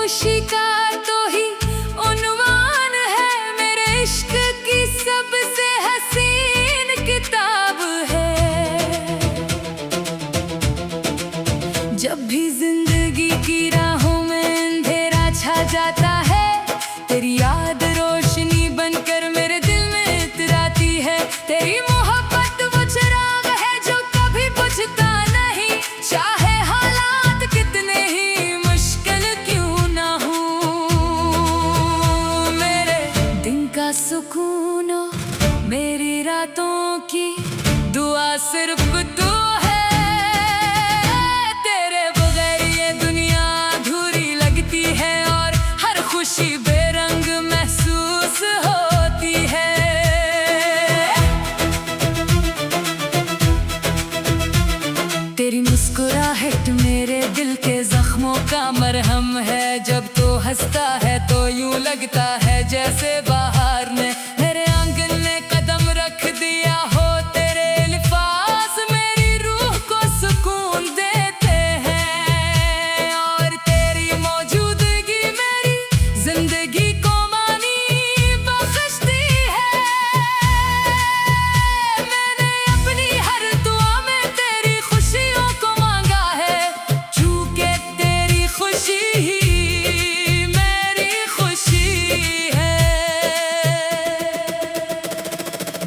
खुशी का तो ही उन्वान है, मेरे इश्क की सबसे हसीन किताब है। जब भी जिंदगी की राहों में अंधेरा छा जाता है, तेरी याद रोशनी बनकर मेरे दिल में इतराती है। तेरी मोहब्बत वो चिराग है जो कभी बुझता नहीं, चाहे हालात कितने ही मुश्किल क्यों ना हो। मेरे दिन का सुकून, मेरी रातों की दुआ सिर्फ तू है। तेरे बगैर ये दुनिया अधूरी लगती है और हर खुशी बेरंग महसूस होती है। तेरी मुस्कुराहट मेरे दिल के जख्मों का मरहम है। जब तो हंसता है तो यूं लगता है जैसे बाहर ने मेरे आंगन में कदम रख दिया हो। तेरे लिफाज मेरी रूह को सुकून देते हैं और तेरी मौजूदगी मेरी जिंदगी को मानी बख्शती है। मैंने अपनी हर दुआ में तेरी खुशियों को मांगा है, चूंकि तेरी खुशी ही मेरी खुशी है।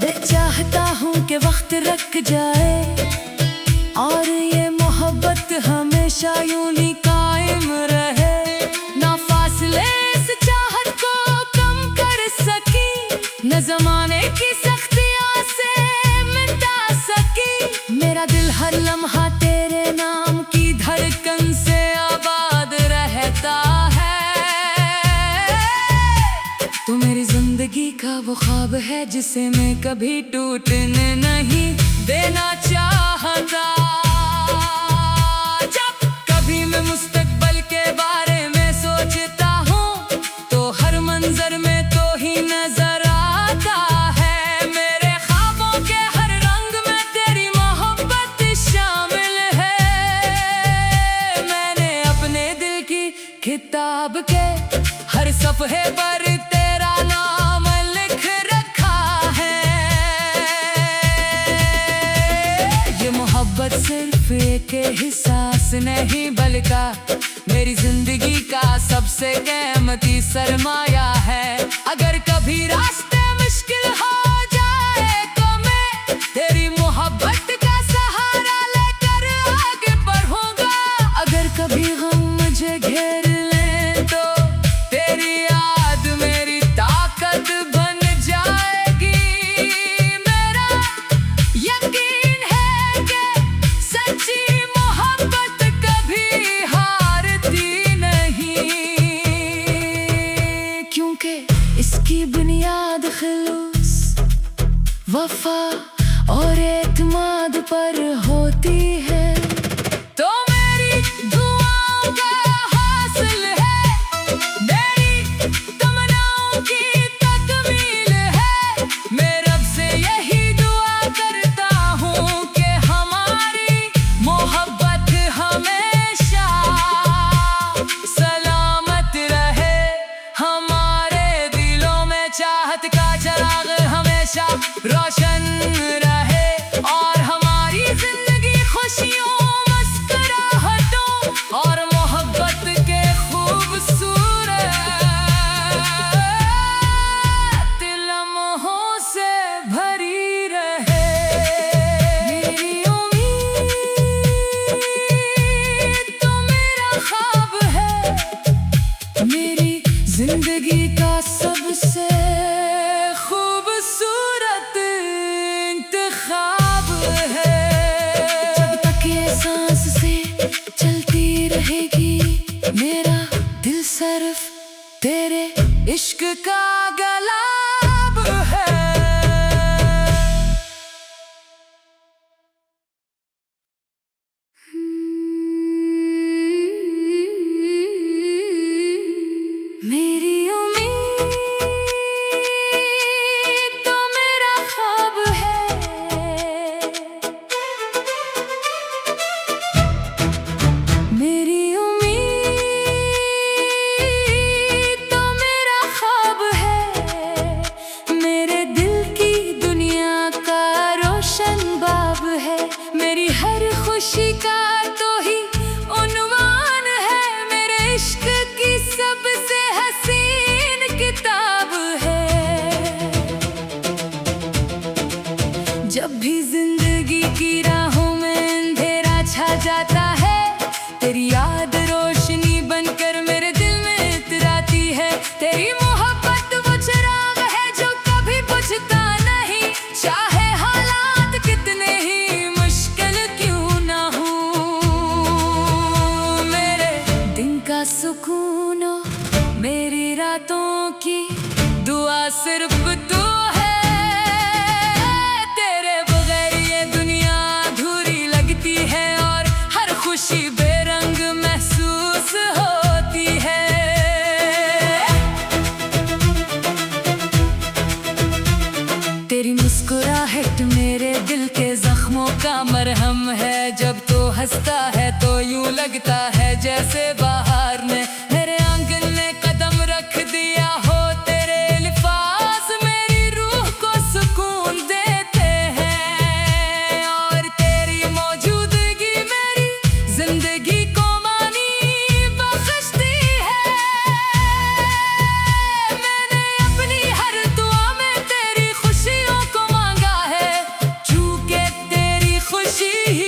मैं चाहता हूँ कि वक्त रुक जाए और ये मोहब्बत हमेशा यूं ही कायम रहे। ना फासले इस चाहत को कम कर सकी, न जमाने की सख्तियों से मिटा सकी। मेरा दिल हर लम्हा तेरे नाम की धड़कन से आबाद रहता है। तू मेरी जिंदगी का वो ख्वाब है जिसे मैं कभी टूटने नहीं देना चाहता। जब कभी मैं मुस्तकबिल के बारे में सोचता हूँ तो हर मंजर में तो ही नजर आता है। मेरे ख्वाबों के हर रंग में तेरी मोहब्बत शामिल है। मैंने अपने दिल की किताब के हर सफ़हे पर तेरा नाम लिख रखा है। ये मोहब्बत सिर्फ एक एहसास नहीं बल्कि मेरी जिंदगी का सबसे कीमती सरमाया है। अगर कभी रास्ते मुश्किल हो जाए तो मैं तेरी मोहब्बत का सहारा लेकर आगे बढ़ूंगा। अगर कभी गम मुझे घेर ले तो तेरी याद मेरी ताकत बन जाएगी। मेरा यकीन है कि सच्ची मोहब्बत कभी हारती नहीं, क्योंकि इसकी बुनियाद खिलूस, वफा और एतमाद पर होती है। तो मेरी दुआओं का हासिल है, मेरी तमन्नाओं की तकमील है। मैं रब से यही दुआ करता हूँ कि हमारी मोहब्बत हमेशा सलामत रहे। हमारे दिलों में चाहत का चिराग हमेशा रोशन रहे और हमारी जिंदगी खुशियों, मुस्कुराहटों और मोहब्बत के खूबसूरत लम्हों से भरी रहे। मेरी उम्मीद तो मेरा ख्वाब है, मेरी जिंदगी का सबसे खूबसूरत इंतखाब है। जब तक ये सांस से चलती रहेगी, मेरा दिल सिर्फ तेरे इश्क का गुलाब है। मेरी उम्मीद तो मेरा ख्वाब है, मेरी उम्मीद सुकून मेरी रातों की दुआ सिर्फ तू है। तेरे बगैर ये दुनिया अधूरी लगती है और हर खुशी बेरंग महसूस होती है। तेरी मुस्कुराहट मेरे दिल के जख्मों का मरहम है। जब तो हंसता है तो यूं लगता है जैसे बाहर ने मेरे आंगन में कदम रख दिया हो। तेरे लिफाज मेरी रूह को सुकून देते हैं और तेरी मौजूदगी मेरी जिंदगी को मानी बख्शती है। मैंने अपनी हर दुआ में तेरी खुशियों को मांगा है, चूंकि तेरी खुशी ही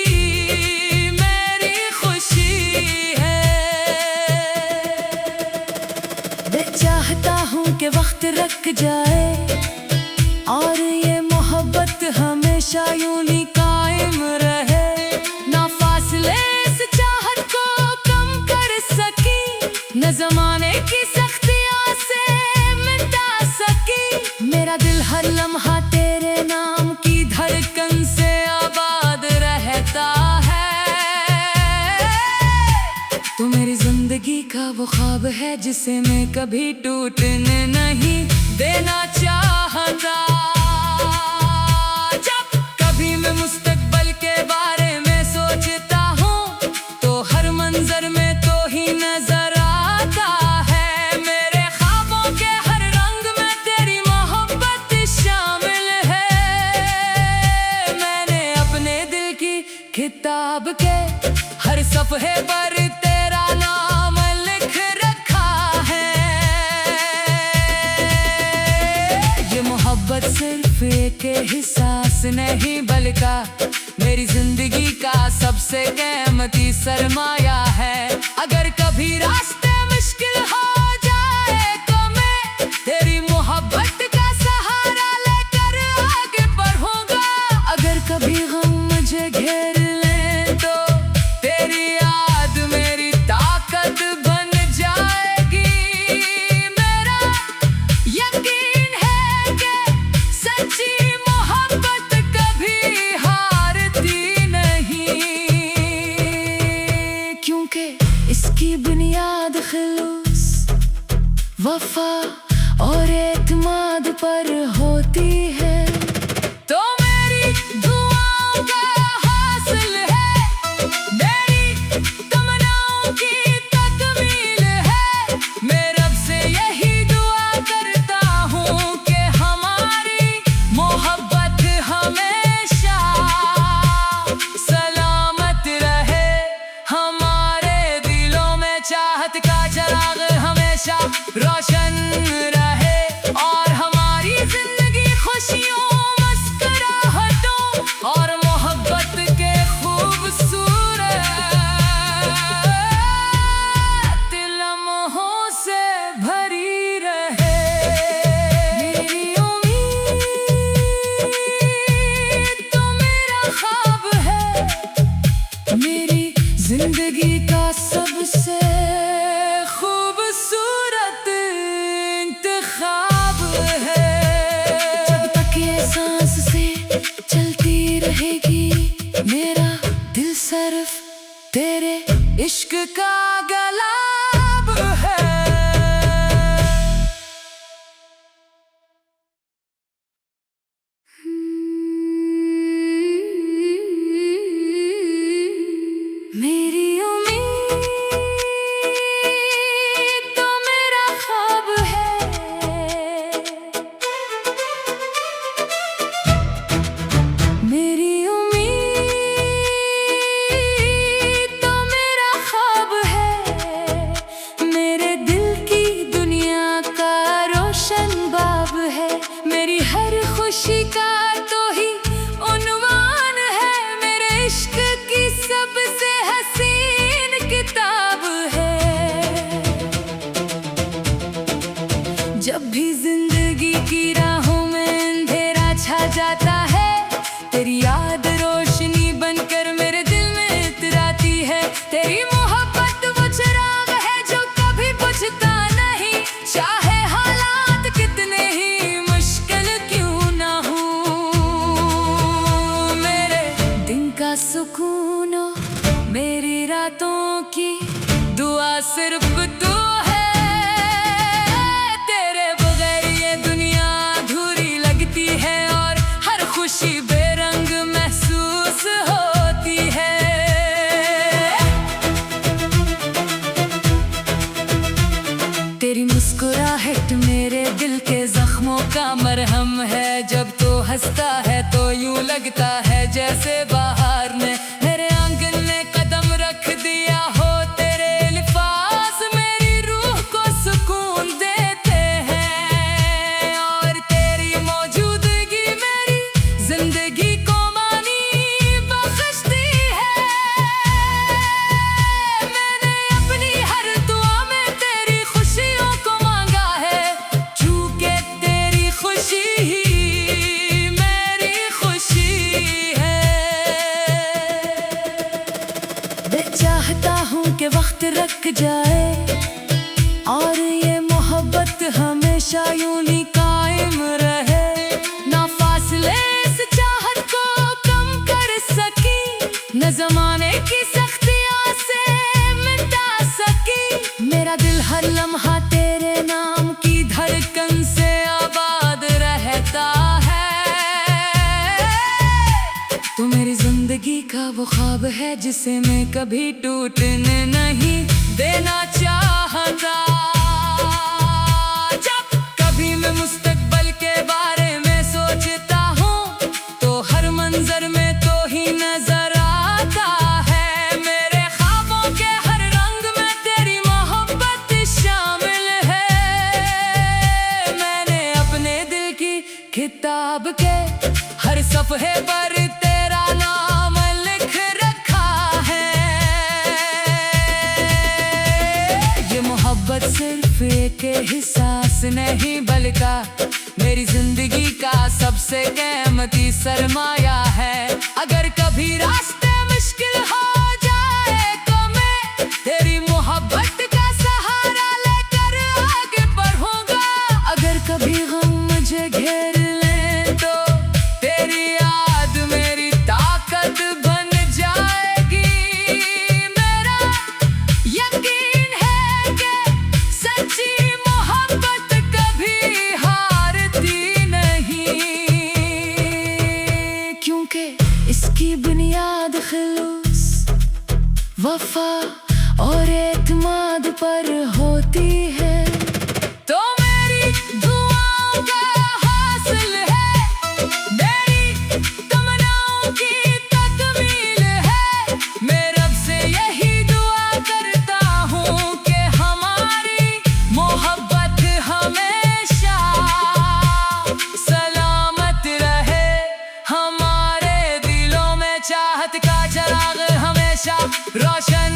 चाहता हूँ कि वक्त रुक जाए और ये मोहब्बत हमेशा यूं ही कायम रहे। ना फासले इस चाहत को कम कर सकी, न जमाने की सख्तियाँ से मिटा सकी। मेरा दिल हर लम्हा तेरे नाम की धड़कन से आबाद रहता है। तू मेरी जिंदगी का वो ख्वाब है जिसे मैं कभी टूटने नहीं देना चाहता। जब कभी मैं मुस्तकबिल के बारे में सोचता हूँ तो हर मंजर में तो ही नजर आता है। मेरे ख्वाबों के हर रंग में तेरी मोहब्बत शामिल है। मैंने अपने दिल की किताब के हर सफ़हे पर तेरा नाम लिख रखा है। ये मोहब्बत सिर्फ एक एहसास नहीं बल्कि मेरी जिंदगी का सबसे कीमती सरमाया है। अगर कभी रास्ते मुश्किल हो जाए तो मैं तेरी मोहब्बत का सहारा लेकर आगे बढ़ूंगा। अगर कभी गम मुझे घेर ले तो तेरी याद मेरी ताकत बन जाएगी। मेरा यकीन है कि सच्ची मोहब्बत कभी हारती नहीं, क्योंकि इसकी बुनियाद खिलूस, वफा और एतमाद पर होती है। तो मेरी दुआओं का हासिल है, मेरी तमन्नाओं की तकमील है। मैं रब से यही दुआ करता हूँ कि हमारी मोहब्बत हमेशा सलामत रहे। हमारे दिलों में चाहत का चिराग हमेशा रोशन रहे और हमारी जिंदगी खुशियों, मुस्कुराहटों और मोहब्बत के खूबसूरत लम्हों से भरी रहे। मेरी उम्मीद तो मेरा ख्वाब है, मेरी जिंदगी का सबसे खूबसूरत इंतखाब है। जब तक ये सांस से चलती रहेगी मेरा दिल सिर्फ तेरे इश्क का गुलाब है। मेरी उम्मीद तो मेरा ख्वाब है, मेरी उम्मीद तो मेरा ख्वाब है। मेरे दिल की दुनिया का रोशन बाब है। मेरी हर खुशी का तो ही उन्वान है। मेरे इश्क की सबसे हसीन किताब है। जब भी जिंदगी की राहों में अंधेरा छा जाता है, तेरी याद रोशनी बनकर मेरे दिल में इतराती है। तेरी मोहब्बत वो चिराग है जो कभी सिर्फ तू है। तेरे बगैर ये दुनिया अधूरी लगती है और हर खुशी बेरंग महसूस होती है। तेरी मुस्कुराहट मेरे दिल के जख्मों का मरहम है। जब तो हंसता है तो यूं लगता है जैसे बाहर ने मेरे आंगन में कदम रख दिया हो। तेरे लिफाज मेरी रूह को सुकून देते हैं और तेरी मौजूदगी मेरी जिंदगी को मानी बख्शती है। मैंने अपनी हर दुआ में तेरी खुशियों को मांगा है, चूंकि तेरी खुशी ही मेरी खुशी है। मैं चाहता हूँ कि वक्त रुक जाए और ये मोहब्बत हमेशा यूं ही कायम रहे। ना फासले इस चाहत को कम कर सकी, न जमाने की सख्तियों से मिटा सकी। मेरा दिल हर लम्हा तेरे नाम की धड़कन से आबाद रहता है। तू मेरी जिंदगी का वो ख्वाब है जिसे मैं कभी टूटने नहीं देना चाहता। जब कभी मैं मुस्तकबिल के बारे में सोचता हूँ तो हर मंजर में तो ही नजर आता है। मेरे ख्वाबों के हर रंग में तेरी मोहब्बत शामिल है। मैंने अपने दिल की किताब के हर सफ़हे पर तेरा नाम लिख रखा है। ये मोहब्बत सिर्फ एक एहसास नहीं बल्कि मेरी जिंदगी का सबसे कीमती सरमाया है। अगर कभी रास्ते मुश्किल हो जाए तो मैं तेरी मोहब्बत का सहारा लेकर आगे बढ़ूंगा। अगर कभी गम मुझे घेर ले तो तेरी याद मेरी ताकत बन जाएगी। मेरा यकीन है कि सच्ची मोहब्बत कभी हारती नहीं, क्योंकि इसकी बुनियाद खिलूस, वफा और एतमाद पर होती है। तो मेरी दुआओं का हासिल है, मेरी तमन्नाओं की तकमील है। मैं रब से यही दुआ करता हूँ कि हमारी मोहब्बत हमेशा सलामत रहे। हमारे दिलों में चाहत का चिराग हमेशा रोशन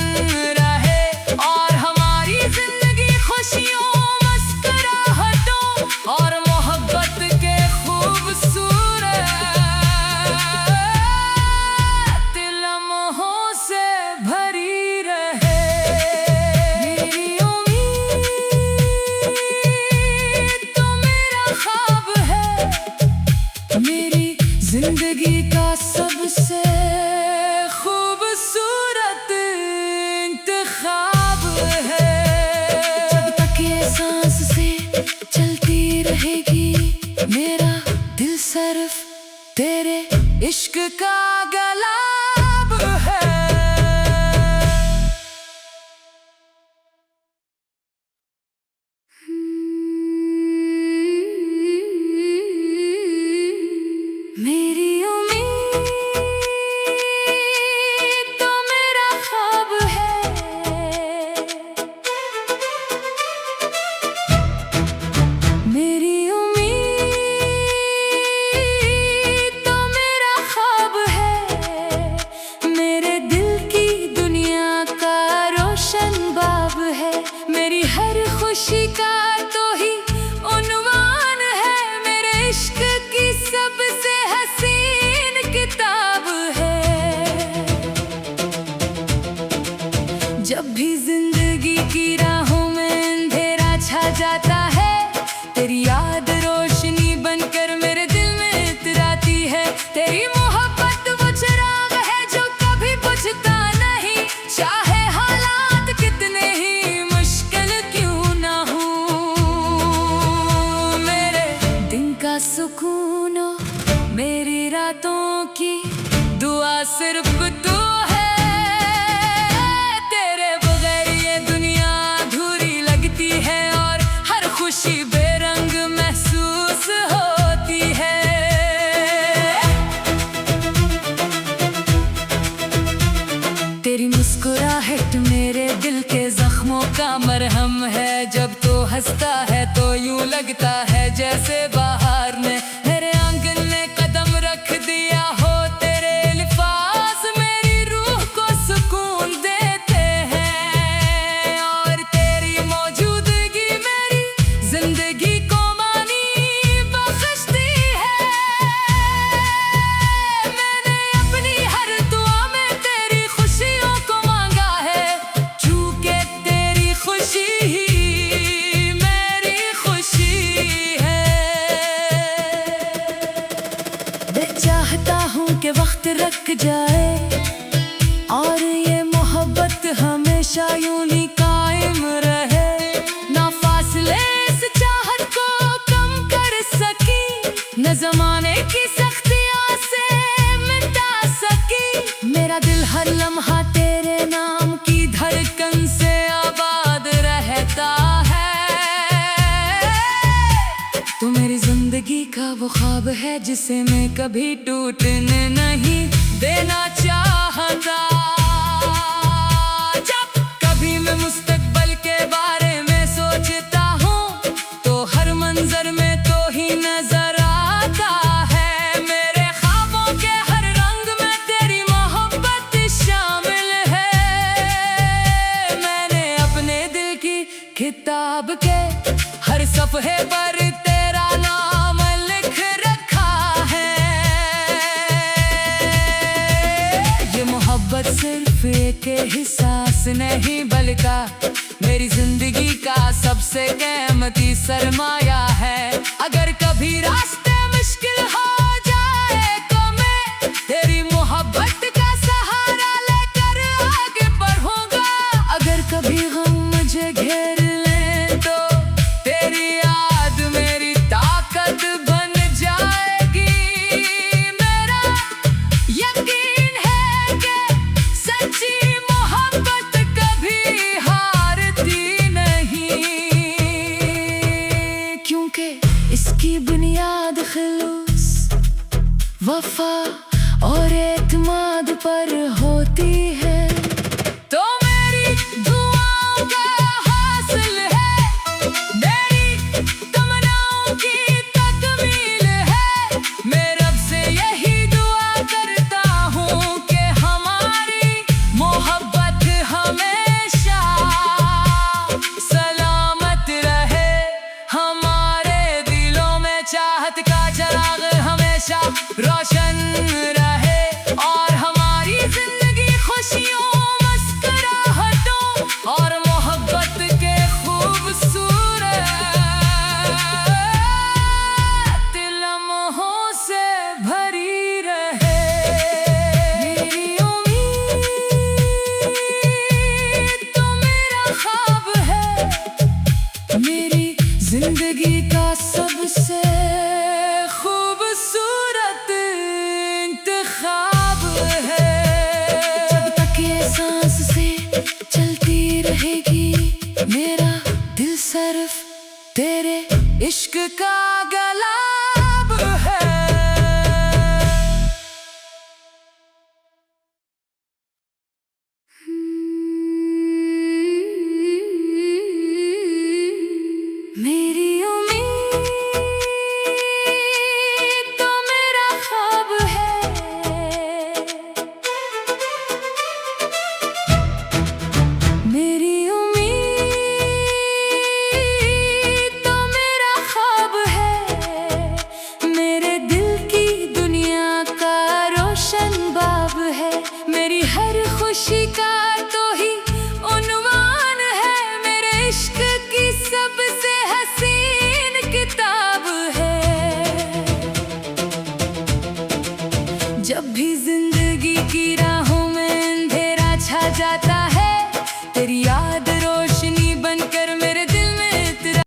रहे और हमारी जिंदगी खुशियों, मुस्कुराहटों और मोहब्बत के खूबसूरत लम्हों से भरी रहे। मेरी उम्मीद तो मेरा ख्वाब है, मेरी जिंदगी का सबसे खूबसूरत इंतखाब है। जब तक ये सांस से चलती रहेगी मेरा दिल सिर्फ तेरे इश्क का गुलाब है। मेरी उम्मीद तो मेरा ख्वाब है, मेरी उम्मीद तो मेरा ख्वाब है। मेरा सुकून मेरी रातों की दुआ सिर्फ तू है। तेरे बगैर ये दुनिया अधूरी लगती है और हर खुशी बेरंग महसूस होती है। तेरी मुस्कुराहट मेरे दिल के जख्मों का मरहम है। जब तो हंसता है तो यूं लगता है जैसे बाहर ने मेरे आंगन में कदम रख दिया हो। तेरे अल्फाज मेरी रूह को सुकून देते हैं और तेरी मौजूदगी मेरी जिंदगी को मानी बख्शती है। मैंने अपनी हर दुआ में तेरी खुशियों को मांगा है, चूंकि तेरी खुशी ही मेरी खुशी है। मैं चाहता हूँ कि वक्त रुक जाए और ये मोहब्बत हमेशा यूं ही कायम रहे। ना फासले इस चाहत को कम कर सकी, न जमाने की सख्तियों से मिटा सकी। मेरा दिल हर लम्हा तेरे नाम की धड़कन से आबाद रहता है। तू मेरी जिंदगी का वो ख्वाब है जिसे मैं कभी टूटने नहीं देना चाहता। जब कभी मैं मुस्तकबिल के बारे में सोचता हूँ तो हर मंजर में तो ही नजर आता है। मेरे ख्वाबों के हर रंग में तेरी मोहब्बत शामिल है। मैंने अपने दिल की किताब के हर सफ़हे पर तेरा नाम लिख रखा है। ये मोहब्बत सिर्फ एक एहसास नहीं बल्कि मेरी जिंदगी का सबसे कीमती सरमाया है। अगर कभी रास्ते मुश्किल हो जाए तो मैं तेरी मोहब्बत का सहारा लेकर आगे बढ़ूंगा। अगर कभी गम मुझे घेर ले तो तेरी याद मेरी ताकत बन जाएगी। मेरा यकीन है कि सच्ची मोहब्बत कभी हारती नहीं, क्योंकि इसकी बुनियाद खिलूस, वफा और एतमाद पर होती है। तो मेरी दुआओं का हासिल है, मेरी तमन्नाओं की तकमील है। मैं रब से यही दुआ करता हूँ कि हमारी मोहब्बत हमेशा सलामत रहे। हमारे दिलों में चाहत का चिराग हमेशा रोशन रहे और हमारी जिंदगी खुशियों, मुस्कुराहटों और मोहब्बत के खूबसूरत लम्हों से भरी रहे। मेरी उम्मीद तो मेरा ख्वाब है, मेरी जिंदगी का सबसे खूबसूरत इंतखाब है। जब तक ये सांस से चलती रहेगी मेरा दिल सिर्फ तेरे इश्क का गुलाब है। मेरी उम्मीद तो मेरा ख्वाब है, मेरी उम्मीद तो मेरा ख्वाब है। मेरे दिल की दुनिया का रोशन बाब है। मेरी हर खुशी का तो ही उन्वान है। मेरे इश्क की सबसे हसीन किताब है। जब भी जिंदगी की राहों में अंधेरा छा जाता है